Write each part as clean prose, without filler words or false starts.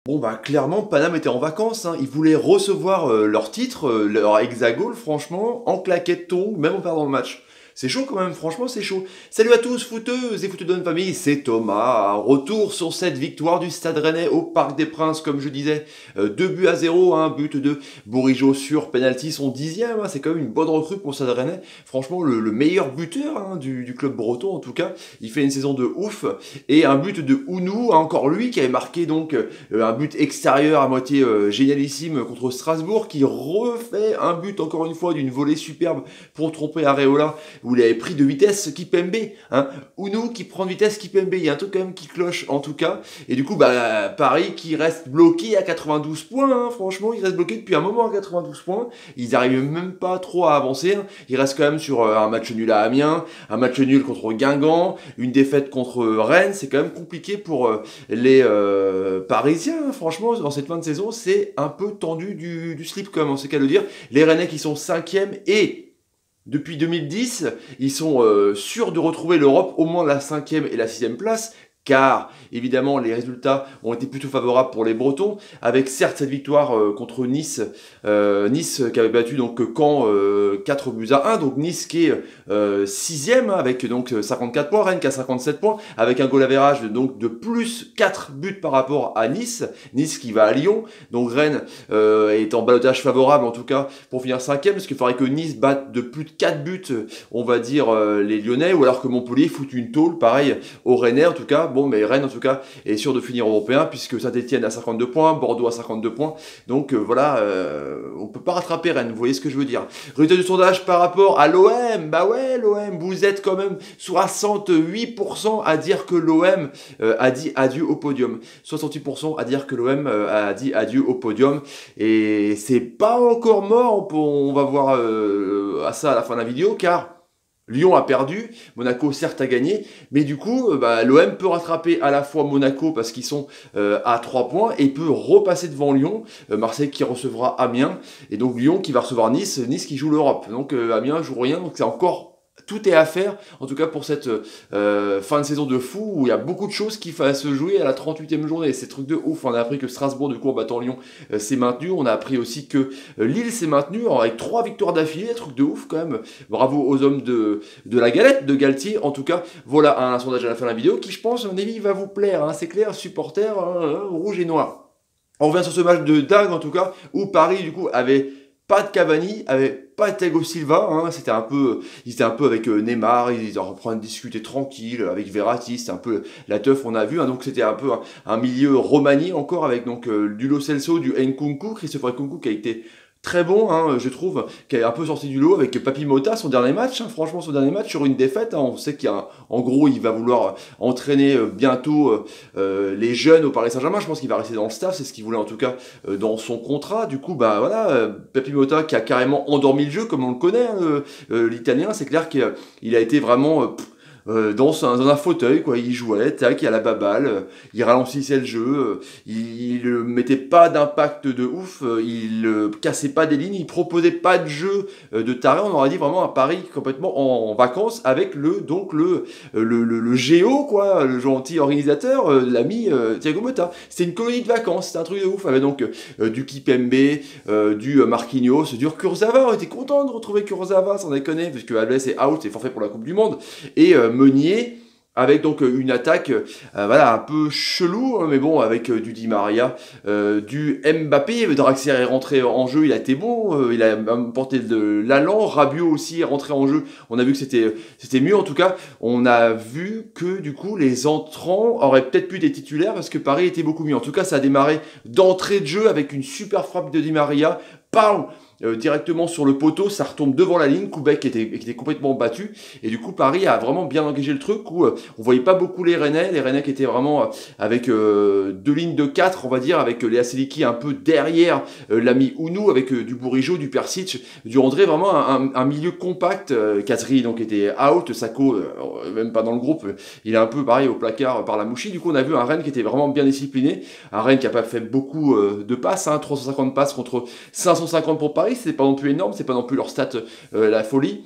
Bon, bah, clairement, Paname était en vacances, hein. Ils voulaient recevoir leur titre, leur hexagone, franchement, en claquette tongs, même en perdant le match. C'est chaud quand même, franchement, c'est chaud. Salut à tous, footeuses et footeux de notre famille, c'est Thomas. Retour sur cette victoire du Stade Rennais au Parc des Princes, comme je disais. 2 buts à 0, un but de Bourigeaud sur penalty, son 10e. Hein. C'est quand même une bonne recrue pour le Stade Rennais. Franchement, le meilleur buteur hein, du club breton, en tout cas. Il fait une saison de ouf. Et un but de Ounou, encore lui, qui avait marqué donc un but extérieur à moitié génialissime contre Strasbourg, qui refait un but encore une fois d'une volée superbe pour tromper Areola, où il avait pris de vitesse Kipembe, hein. Ounou qui prend de vitesse Kipembe, il y a un truc quand même qui cloche en tout cas, et du coup bah Paris qui reste bloqué à 92 points, hein. Franchement il reste bloqué depuis un moment à 92 points, ils arrivent même pas trop à avancer, hein. Il reste quand même sur un match nul à Amiens, un match nul contre Guingamp, une défaite contre Rennes, c'est quand même compliqué pour les Parisiens, hein. Franchement dans cette fin de saison c'est un peu tendu du slip comme on sait qu'à le dire, les Rennais qui sont 5e et depuis 2010, ils sont sûrs de retrouver l'Europe, au moins la 5e et la 6e place, car évidemment les résultats ont été plutôt favorables pour les Bretons, avec certes cette victoire contre Nice, Nice qui avait battu donc Caen 4 buts à 1, donc Nice qui est 6e avec donc 54 points, Rennes qui a 57 points, avec un goal average donc de plus 4 buts par rapport à Nice, Nice qui va à Lyon, donc Rennes est en ballottage favorable en tout cas pour finir 5e, parce qu'il faudrait que Nice batte de plus de 4 buts, on va dire les Lyonnais, ou alors que Montpellier foute une tôle, pareil aux Rennais en tout cas. Bon, mais Rennes en tout cas est sûr de finir européen, puisque Saint-Etienne a 52 points, Bordeaux a 52 points, donc voilà, on peut pas rattraper Rennes, vous voyez ce que je veux dire. Résultat du sondage par rapport à l'OM, bah ouais l'OM, vous êtes quand même 68% à dire que l'OM a dit adieu au podium, 68% à dire que l'OM a dit adieu au podium, et c'est pas encore mort, on va voir à ça à la fin de la vidéo, car Lyon a perdu, Monaco certes a gagné, mais du coup bah, l'OM peut rattraper à la fois Monaco parce qu'ils sont à 3 points et peut repasser devant Lyon, Marseille qui recevra Amiens, et donc Lyon qui va recevoir Nice, Nice qui joue l'Europe, donc Amiens joue rien, donc c'est encore... Tout est à faire, en tout cas pour cette fin de saison de fou, où il y a beaucoup de choses qui vont se jouer à la 38e journée. C'est truc de ouf. On a appris que Strasbourg, du coup, en battant Lyon, s'est maintenu. On a appris aussi que Lille s'est maintenu avec 3 victoires d'affilée. Truc de ouf quand même. Bravo aux hommes de la galette de Galtier. En tout cas, voilà un sondage à la fin de la vidéo qui, je pense, à mon avis, va vous plaire. Hein. C'est clair, supporters rouge et noir. On revient sur ce match de dingue, en tout cas, où Paris, du coup, avait pas de Cavani, avait pas de Thiago Silva, hein, c'était un peu, ils étaient un peu avec Neymar, ils étaient en train de discuter tranquille, avec Verratti, c'était un peu la teuf on a vu, hein, donc c'était un peu un milieu remanié encore avec donc du Lo Celso, du Nkunku, Christopher Nkunku qui a été très bon, hein, je trouve, qui est un peu sorti du lot avec Papi Mota, son dernier match, hein, franchement son dernier match sur une défaite, hein, on sait qu'en gros il va vouloir entraîner bientôt les jeunes au Paris Saint-Germain, je pense qu'il va rester dans le staff, c'est ce qu'il voulait en tout cas dans son contrat, du coup bah voilà, Papi Mota qui a carrément endormi le jeu comme on le connaît, hein, l'italien, c'est clair qu'il a été vraiment... dans un fauteuil, quoi. Il jouait, tac, il a la baballe, il ralentissait le jeu, il mettait pas d'impact de ouf, il cassait pas des lignes, il proposait pas de jeu de taré. On aurait dit vraiment un Paris complètement en vacances avec le géo, quoi, le gentil organisateur, l'ami Thiago Motta. C'était une colonie de vacances, c'était un truc de ouf. Avec donc du Kipembe, du Marquinhos, du Kurzawa. On était content de retrouver Kurzawa, sans déconner, parce que Alves est out, c'est forfait pour la Coupe du Monde. Et Meunier avec donc une attaque voilà un peu chelou, hein, mais bon avec du Di Maria, du Mbappé, Draxler est rentré en jeu, il a été bon, il a porté de l'allant, Rabiot aussi est rentré en jeu, on a vu que c'était mieux en tout cas, on a vu que du coup les entrants auraient peut-être pu être titulaires parce que Paris était beaucoup mieux, en tout cas ça a démarré d'entrée de jeu avec une super frappe de Di Maria, parle directement sur le poteau, ça retombe devant la ligne, Koubek qui était complètement battu, et du coup Paris a vraiment bien engagé le truc, où on voyait pas beaucoup les Rennais qui étaient vraiment avec 2 lignes de 4, on va dire, avec Léa Seliki un peu derrière l'ami Ounou, avec du Bourigeaud, du Persic, du André, vraiment un milieu compact, Kazri donc était out, Sako même pas dans le groupe, il est un peu pareil au placard par la mouchie, du coup on a vu un Rennes qui était vraiment bien discipliné, un Rennes qui a pas fait beaucoup de passes, hein, 350 passes contre 550 pour Paris, Paris, c'est pas non plus énorme, c'est pas non plus leur stat la folie.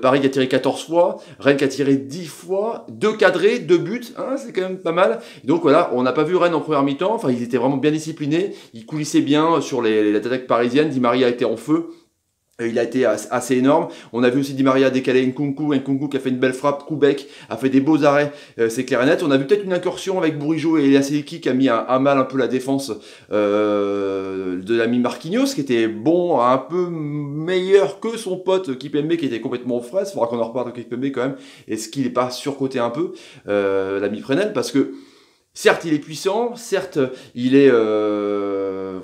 Paris qui a tiré 14 fois, Rennes qui a tiré 10 fois, 2 cadrés, 2 buts, hein, c'est quand même pas mal. Donc voilà, on n'a pas vu Rennes en première mi-temps, enfin ils étaient vraiment bien disciplinés, ils coulissaient bien sur les attaques parisiennes, Di Maria était en feu. Il a été assez énorme. On a vu aussi Di Maria décaler Nkunku qui a fait une belle frappe, Koubek a fait des beaux arrêts, c'est clair et net. On a vu peut-être une incursion avec Bourigeaud et Eliaseki qui a mis à mal un peu la défense de l'ami Marquinhos, qui était bon, un peu meilleur que son pote Kimpembe qui était complètement aux fraises. Il faudra qu'on en reparle de Kimpembe quand même. Est-ce qu'il n'est pas surcoté un peu, l'ami Fresnel, parce que certes il est puissant, certes il est,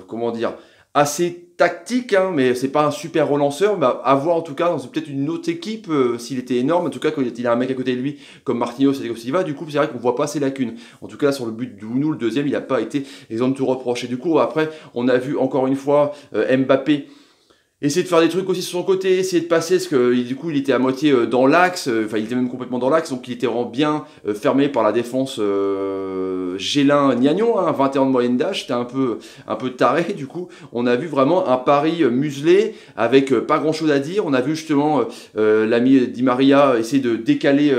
comment dire, assez tactique, hein, mais c'est pas un super relanceur. Mais à voir en tout cas dans peut-être une autre équipe, s'il était énorme. En tout cas, quand il a un mec à côté de lui comme Marquinhos et Thiago Silva, du coup, c'est vrai qu'on voit pas ses lacunes. En tout cas, sur le but d'Ounou, le deuxième, il n'a pas été exempt de tout reproche. Et du coup, après, on a vu encore une fois Mbappé essayer de faire des trucs aussi sur son côté, essayer de passer, parce que du coup il était à moitié dans l'axe, enfin il était même complètement dans l'axe, donc il était vraiment bien fermé par la défense Gélin-Niagnon, hein, 21 ans de moyenne d'âge, c'était un peu taré. Du coup on a vu vraiment un Paris muselé, avec pas grand chose à dire. On a vu justement l'ami Di Maria essayer de décaler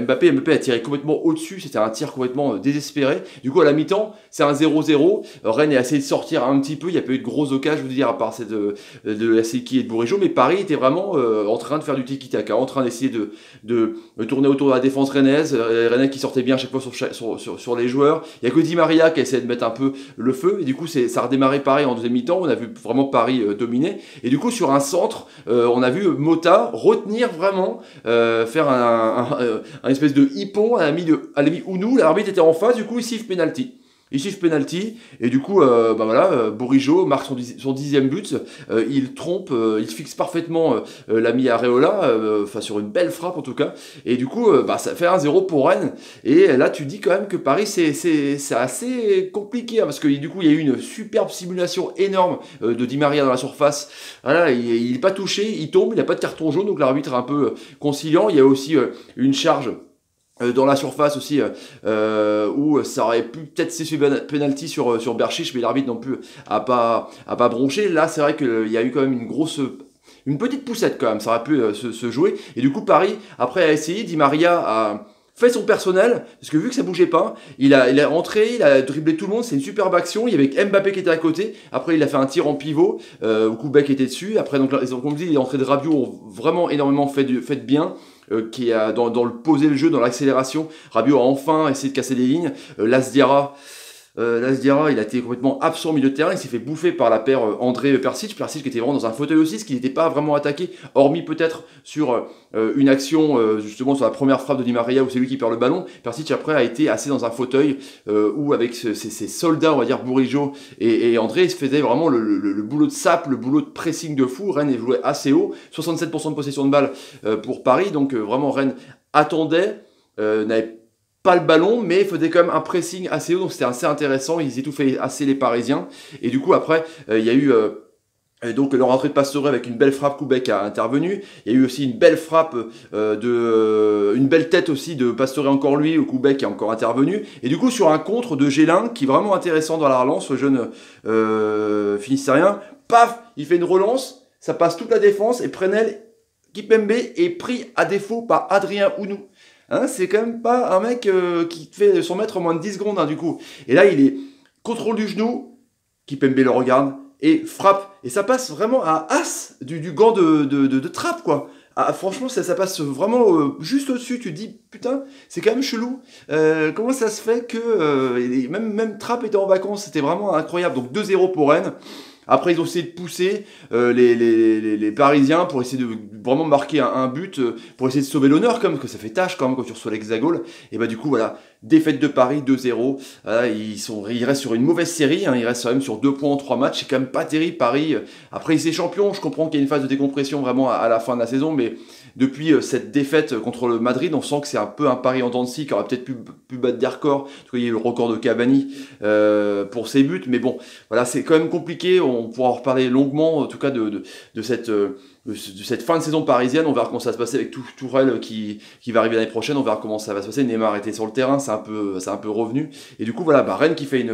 Mbappé a tiré complètement au-dessus, c'était un tir complètement désespéré. Du coup à la mi-temps c'est un 0-0, Rennes a essayé de sortir un petit peu, il n'y a pas eu de gros occasions, je veux dire, à part cette de Eliaseki et de Bourigeaud, mais Paris était vraiment en train de faire du tiki-taka, en train d'essayer de tourner autour de la défense rennaise, Rennes qui sortait bien à chaque fois sur les joueurs. Il n'y a que Di Maria qui a essayé de mettre un peu le feu, et du coup ça a redémarré pareil en deuxième mi-temps. On a vu vraiment Paris dominer, et du coup sur un centre, on a vu Mota retenir vraiment, faire un espèce de hippon à l'ami Ounou. L'arbitre était en face, du coup il siffle penalty. Il siffle penalty, et du coup, Bourigeaud marque son 10e but, il trompe, il fixe parfaitement l'ami Areola, sur une belle frappe en tout cas, et du coup, ça fait 1-0 pour Rennes, et là tu dis quand même que Paris c'est assez compliqué, hein, parce que du coup il y a eu une superbe simulation énorme de Di Maria dans la surface. Voilà, il n'est pas touché, il tombe, il n'a pas de carton jaune, donc l'arbitre est un peu conciliant. Il y a aussi une charge dans la surface aussi, où ça aurait pu peut-être cesser penalty sur Berchiche, mais l'arbitre non plus a pas bronché. Là c'est vrai qu'il y a eu quand même une petite poussette quand même, ça aurait pu se jouer. Et du coup Paris après a essayé, Di Maria a fait son personnel, parce que vu que ça bougeait pas, il est rentré, il a dribblé tout le monde, c'est une superbe action. Il y avait Mbappé qui était à côté, après il a fait un tir en pivot, où Koubek était dessus. Après donc comme je dis, les entrées de Rabiot ont vraiment énormément fait de bien. Qui a dans le poser le jeu, dans l'accélération. Rabiot a enfin essayé de casser les lignes. Lasdiara, il a été complètement absent au milieu de terrain. Il s'est fait bouffer par la paire André Persic qui était vraiment dans un fauteuil aussi, ce qui n'était pas vraiment attaqué, hormis peut-être sur une action justement sur la première frappe de Di Maria où c'est lui qui perd le ballon. Persic après a été assis dans un fauteuil où avec ses soldats, on va dire Bourigeaud et André, il se faisait vraiment le boulot de sape, le boulot de pressing de fou. Rennes jouait assez haut, 67% de possession de balle pour Paris, donc vraiment Rennes attendait, n'avait pas le ballon, mais il faisait quand même un pressing assez haut, donc c'était assez intéressant. Ils étouffaient assez les Parisiens, et du coup après il y a eu donc leur entrée de Pastore avec une belle frappe, Koubek a intervenu. Il y a eu aussi une belle frappe, une belle tête aussi de Pastore encore lui, où Koubek a encore intervenu. Et du coup sur un contre de Gélin qui est vraiment intéressant dans la relance, ce jeune Finistérien, paf, il fait une relance, ça passe toute la défense et Prenel Kimpembe est pris à défaut par Adrien Ounou. Hein, c'est quand même pas un mec qui fait son mètre en moins de 10 secondes, hein, du coup. Et là, il est contrôle du genou, Kimpembe le regarde et frappe. Et ça passe vraiment à as du gant de trappe, quoi. Ah, franchement, ça passe vraiment juste au-dessus. Tu te dis, putain, c'est quand même chelou. Comment ça se fait que même Trapp était en vacances, c'était vraiment incroyable. Donc 2-0 pour Rennes. Après, ils ont essayé de pousser les Parisiens pour essayer de vraiment marquer un but, pour essayer de sauver l'honneur, comme que ça fait tâche quand même quand tu reçois l'Hexagone. Et bah du coup, voilà, défaite de Paris, 2-0. Ils restent sur une mauvaise série, hein, ils restent quand même sur 2 points en 3 matchs. C'est quand même pas terrible, Paris. Après, ils sont champions, je comprends qu'il y a une phase de décompression vraiment à la fin de la saison, mais depuis cette défaite contre le Madrid, on sent que c'est un peu un pari en dents de scie, qui aurait peut-être pu battre des records. En tout cas, il y a eu le record de Cavani pour ses buts, mais bon, voilà, c'est quand même compliqué. On pourra en reparler longuement, en tout cas, de cette fin de saison parisienne. On verra comment ça va se passer avec Tourelle qui va arriver l'année prochaine. On verra comment ça va se passer. Neymar était sur le terrain, c'est un peu revenu. Et du coup, voilà, Rennes qui fait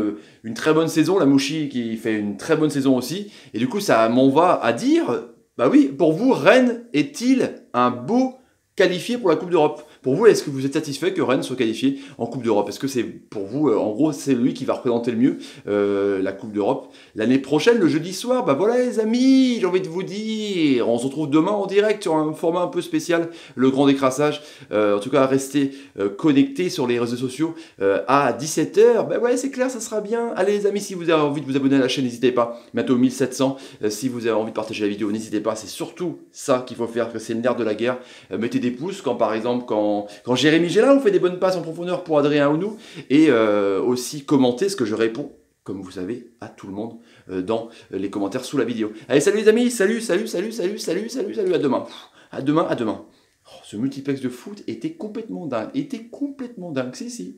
une très bonne saison, la Mouchi qui fait une très bonne saison aussi. Et du coup, ça m'en va à dire, bah oui, pour vous, Rennes est-il un beau qualifié pour la Coupe d'Europe? Pour vous, est-ce que vous êtes satisfait que Rennes soit qualifié en Coupe d'Europe? Est-ce que c'est pour vous, en gros, c'est lui qui va représenter le mieux la Coupe d'Europe l'année prochaine, le jeudi soir? Bah voilà les amis, j'ai envie de vous dire, on se retrouve demain en direct sur un format un peu spécial, le grand décrassage. En tout cas, restez connectés sur les réseaux sociaux à 17h. Bah ouais, c'est clair, ça sera bien. Allez les amis, si vous avez envie de vous abonner à la chaîne, n'hésitez pas. Bientôt 1700. Si vous avez envie de partager la vidéo, n'hésitez pas. C'est surtout ça qu'il faut faire, que c'est le nerf de la guerre. Mettez des pouces par exemple, quand Jérémy Gélin vous fait des bonnes passes en profondeur pour Adrien Ounou, et aussi commenter ce que je réponds, comme vous savez, à tout le monde dans les commentaires sous la vidéo. Allez, salut les amis, salut, à demain. À demain. Oh, ce multiplex de foot était complètement dingue, si.